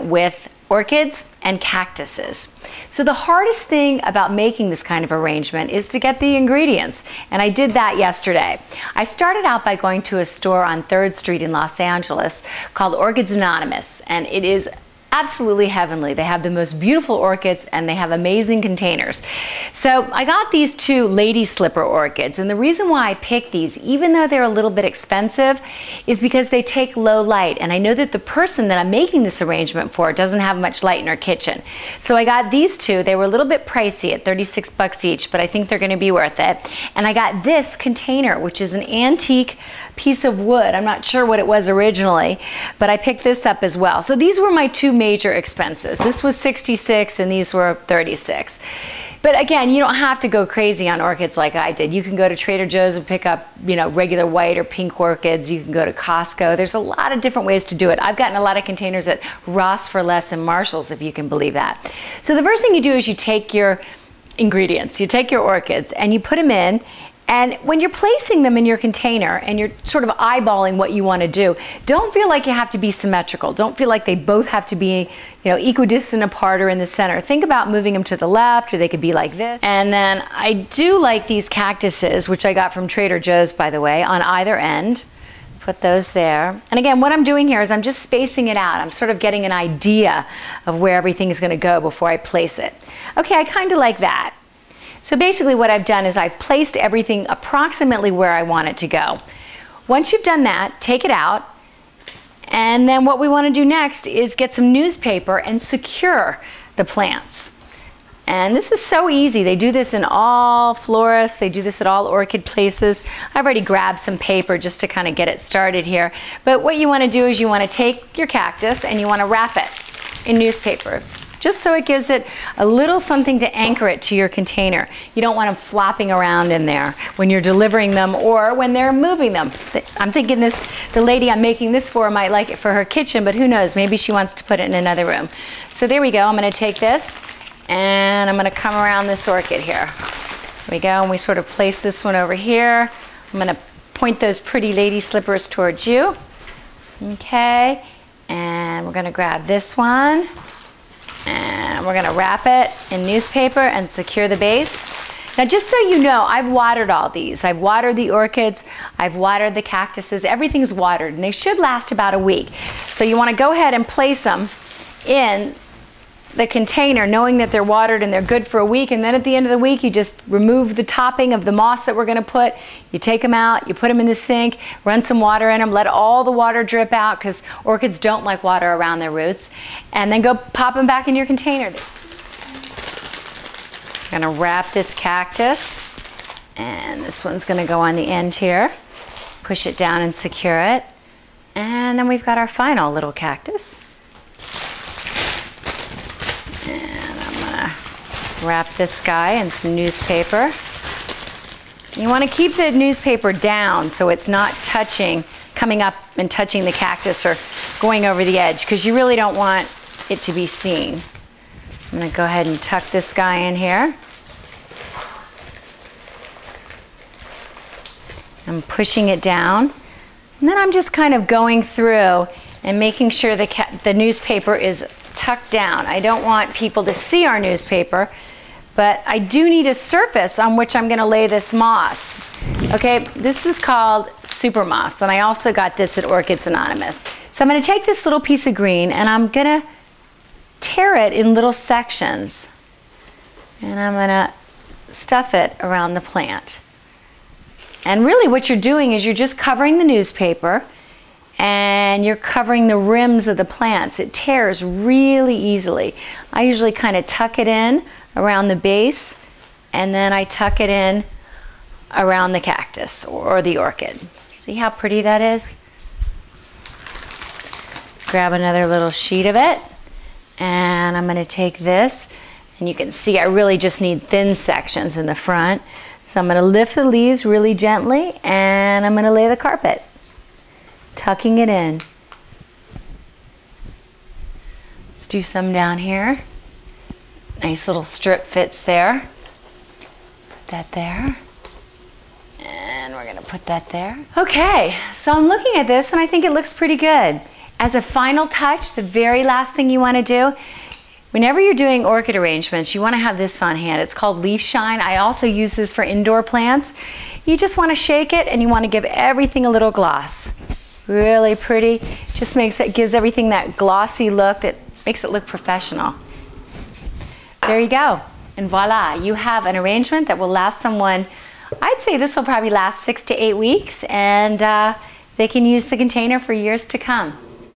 with orchids and cactuses. So the hardest thing about making this kind of arrangement is to get the ingredients, and I did that yesterday. I started out by going to a store on 3rd Street in Los Angeles called Orchids Anonymous, and it is absolutely heavenly. They have the most beautiful orchids and they have amazing containers. So I got these 2 lady slipper orchids, and the reason why I picked these, even though they're a little bit expensive, is because they take low light, and I know that the person that I'm making this arrangement for doesn't have much light in her kitchen. So I got these 2. They were a little bit pricey at 36 bucks each, but I think they're going to be worth it. And I got this container, which is an antique piece of wood. I'm not sure what it was originally, but I picked this up as well. So these were my 2 major expenses. This was 66 and these were 36. But again, you don't have to go crazy on orchids like I did. You can go to Trader Joe's and pick up, regular white or pink orchids. You can go to Costco. There's a lot of different ways to do it. I've gotten a lot of containers at Ross for Less and Marshall's, if you can believe that. So the first thing you do is you take your ingredients, you take your orchids and you put them in. And when you're placing them in your container and you're sort of eyeballing what you want to do, don't feel like you have to be symmetrical. Don't feel like they both have to be, equidistant apart or in the center. Think about moving them to the left, or they could be like this. And then I do like these cactuses, which I got from Trader Joe's, by the way, on either end. Put those there. And again, what I'm doing here is I'm just spacing it out. I'm sort of getting an idea of where everything is going to go before I place it. Okay, I kind of like that. So basically what I've done is I've placed everything approximately where I want it to go. Once you've done that, take it out, and then what we want to do next is get some newspaper and secure the plants. And this is so easy. They do this in all florists. They do this at all orchid places. I've already grabbed some paper just to kind of get it started here. But what you want to do is you want to take your cactus and you want to wrap it in newspaper, just so it gives it a little something to anchor it to your container. You don't want them flopping around in there when you're delivering them or when they're moving them. I'm thinking the lady I'm making this for might like it for her kitchen, but who knows, maybe she wants to put it in another room. So there we go. I'm going to take this and I'm going to come around this orchid here. There we go, and we sort of place this one over here. I'm going to point those pretty lady slippers towards you. Okay, and we're going to grab this one. And we're going to wrap it in newspaper and secure the base. Now, just so you know, I've watered all these. I've watered the orchids, I've watered the cactuses, everything's watered, and they should last about a week. So you want to go ahead and place them in the container knowing that they're watered and they're good for a week, and then at the end of the week you just remove the topping of the moss that we're going to put. You take them out, you put them in the sink, run some water in them, let all the water drip out because orchids don't like water around their roots, and then go pop them back in your container. I'm going to wrap this cactus, and this one's going to go on the end here. Push it down and secure it, and then we've got our final little cactus. Wrap this guy in some newspaper. You want to keep the newspaper down so it's not coming up and touching the cactus or going over the edge, because you really don't want it to be seen. I'm going to go ahead and tuck this guy in here. I'm pushing it down, and then I'm just kind of going through and making sure the newspaper is tucked down. I don't want people to see our newspaper, but I do need a surface on which I'm going to lay this moss. Okay, this is called super moss, and I also got this at Orchids Anonymous. So I'm going to take this little piece of green and I'm going to tear it in little sections, and I'm going to stuff it around the plant. And really what you're doing is you're just covering the newspaper and you're covering the rims of the plants. It tears really easily. I usually kind of tuck it in around the base, and then I tuck it in around the cactus or the orchid. See how pretty that is? Grab another little sheet of it, and I'm going to take this, and you can see I really just need thin sections in the front. So I'm going to lift the leaves really gently, and I'm going to lay the carpet, tucking it in. Let's do some down here. Nice little strip fits there. Put that there. And we're going to put that there. Okay, so I'm looking at this and I think it looks pretty good. As a final touch, the very last thing you want to do, whenever you're doing orchid arrangements, you want to have this on hand. It's called leaf shine. I also use this for indoor plants. You just want to shake it and you want to give everything a little gloss. Really pretty. Just gives everything that glossy look that makes it look professional. There you go. And voila, you have an arrangement that will last someone, I'd say this will probably last 6 to 8 weeks, and they can use the container for years to come.